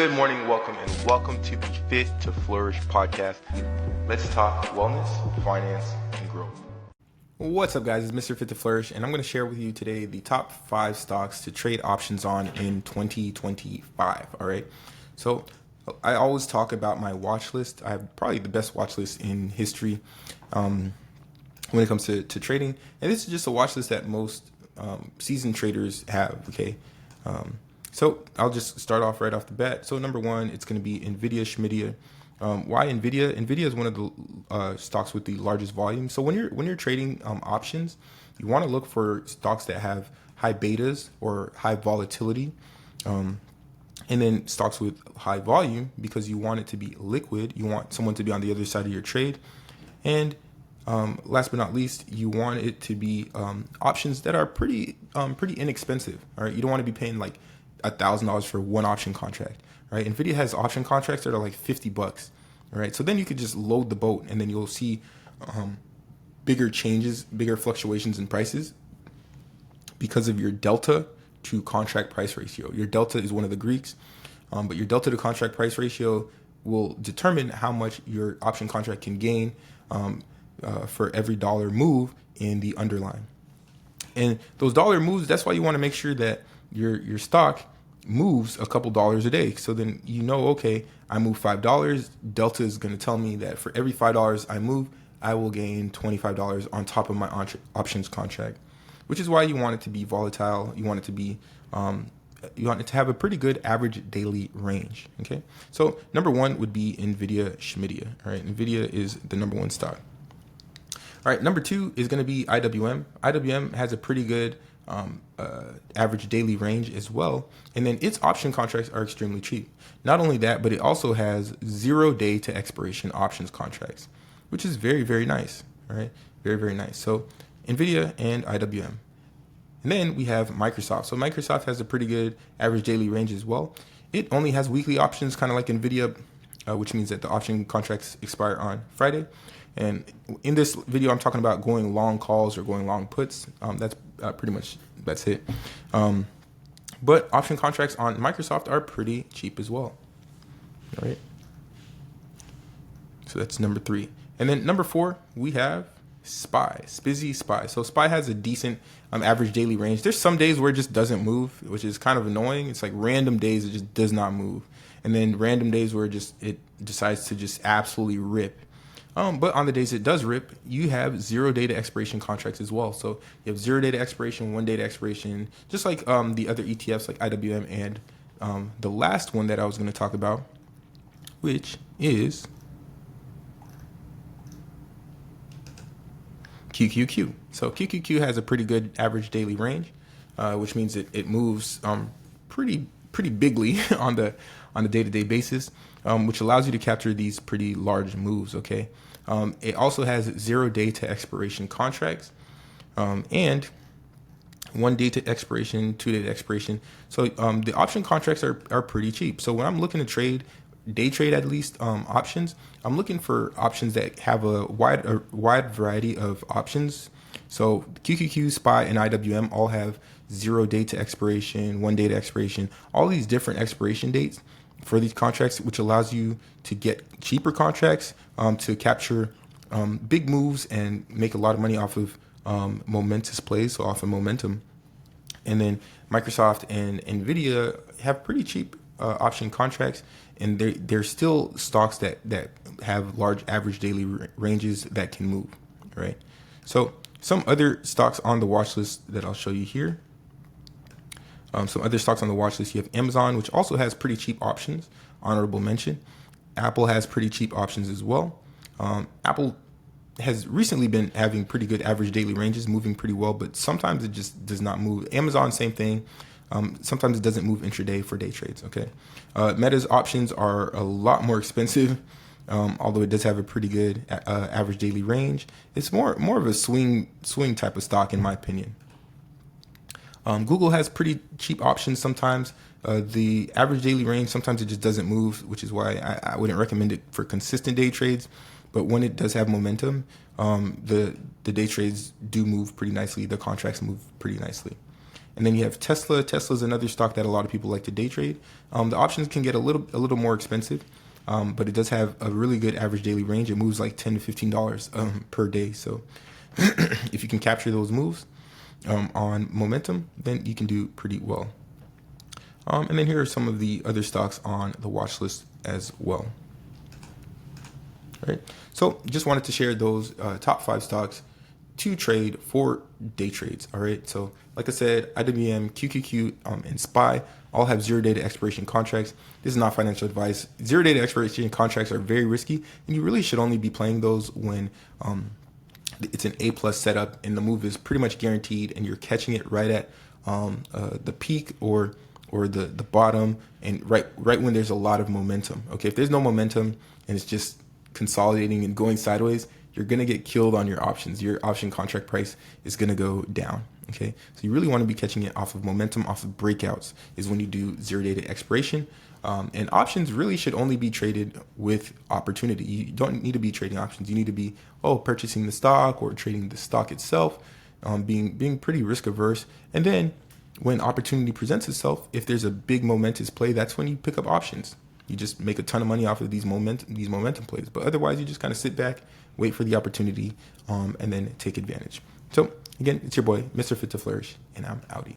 Good morning, welcome to the Fit to Flourish podcast. Let's talk wellness, finance, and growth. What's up, guys? It's Mr. Fit to Flourish, and I'm going to share with you today the top 5 stocks to trade options on in 2025. All right. So I always talk about my watch list. I have probably the best watch list in history when it comes to trading, and this is just a watch list that most seasoned traders have. Okay. So I'll just start off right off the bat. So number one, it's going to be NVIDIA, Schmidia. Why NVIDIA? NVIDIA is one of the stocks with the largest volume. So when you're trading options, you want to look for stocks that have high betas or high volatility, and then stocks with high volume because you want it to be liquid. You want someone to be on the other side of your trade, and last but not least, you want it to be options that are pretty inexpensive. All right, you don't want to be paying like $1,000 for one option contract, right? NVIDIA has option contracts that are like $50, all right? So then you could just load the boat, and then you'll see bigger changes, bigger fluctuations in prices because of your delta to contract price ratio. Your delta is one of the Greeks, but your delta to contract price ratio will determine how much your option contract can gain for every dollar move in the underlying. And those dollar moves, that's why you want to make sure that your stock moves a couple dollars a day. So then you know, okay, I move $5. Delta is going to tell me that for every $5 I move, I will gain $25 on top of my options contract, which is why you want it to be volatile. You want it to be, you want it to have a pretty good average daily range. Okay. So number one would be NVIDIA, Schmidia. All right. NVIDIA is the number one stock. All right. Number two is going to be IWM. IWM has a pretty good average daily range as well, and then its option contracts are extremely cheap. Not only that, but it also has 0 day to expiration options contracts, which is very, very nice. All right, very, very nice. So NVIDIA and IWM. And then we have Microsoft. So Microsoft has a pretty good average daily range as well. It only has weekly options, kind of like NVIDIA, which means that the option contracts expire on Friday. And in this video, I'm talking about going long calls or going long puts. That's pretty much, that's it. But option contracts on Microsoft are pretty cheap as well. All right. So that's number 3. And then number 4, we have SPY. So SPY has a decent average daily range. There's some days where it just doesn't move, which is kind of annoying. It's like random days it just does not move. And then random days where it decides to just absolutely rip. But on the days it does rip, you have 0 day to expiration contracts as well. So you have 0 day to expiration, 1 day to expiration, just like the other ETFs like IWM and the last one that I was going to talk about, which is QQQ. So QQQ has a pretty good average daily range, which means it moves pretty bigly on the day-to-day basis, which allows you to capture these pretty large moves. Okay. It also has 0 day to expiration contracts, and 1 day to expiration, 2 day to expiration. So the option contracts are pretty cheap. So when I'm looking to trade, day trade at least, options, I'm looking for options that have a wide variety of options. So QQQ, SPY, and IWM all have 0 day to expiration, 1 day to expiration, all these different expiration dates for these contracts, which allows you to get cheaper contracts, to capture big moves and make a lot of money off of momentous plays, so off of momentum. And then Microsoft and NVIDIA have pretty cheap option contracts, and they're still stocks that have large average daily ranges that can move, right? So some other stocks on the watch list that I'll show you here. Some other stocks on the watch list, you have Amazon, which also has pretty cheap options, honorable mention. Apple has pretty cheap options as well. Apple has recently been having pretty good average daily ranges, moving pretty well, but sometimes it just does not move. Amazon, same thing. Sometimes it doesn't move intraday for day trades, okay? Meta's options are a lot more expensive, although it does have a pretty good average daily range. It's more of a swing type of stock, in my opinion. Google has pretty cheap options sometimes. The average daily range, sometimes it just doesn't move, which is why I wouldn't recommend it for consistent day trades. But when it does have momentum, the day trades do move pretty nicely. The contracts move pretty nicely. And then you have Tesla. Tesla is another stock that a lot of people like to day trade. The options can get a little more expensive, but it does have a really good average daily range. It moves like $10 to $15 per day. So if you can capture those moves on momentum, then you can do pretty well. And then here are some of the other stocks on the watch list as well. All right. So just wanted to share those top 5 stocks to trade for day trades. All right. So like I said, IWM, QQQ, and SPY all have 0-day expiration contracts. This is not financial advice. 0-day expiration contracts are very risky, and you really should only be playing those when it's an A+ setup and the move is pretty much guaranteed, and you're catching it right at the peak or the bottom, and right when there's a lot of momentum. Okay, if there's no momentum and it's just consolidating and going sideways, you're gonna get killed on your options. Your option contract price is gonna go down. Okay, so you really want to be catching it off of momentum, off of breakouts is when you do 0-day expiration. And options really should only be traded with opportunity. You don't need to be trading options. You need to be purchasing the stock or trading the stock itself, being pretty risk averse. And then when opportunity presents itself, if there's a big momentous play, that's when you pick up options. You just make a ton of money off of these momentum plays. But otherwise, you just kind of sit back, wait for the opportunity, and then take advantage. So again, it's your boy, Mr. Fit to Flourish, and I'm outie.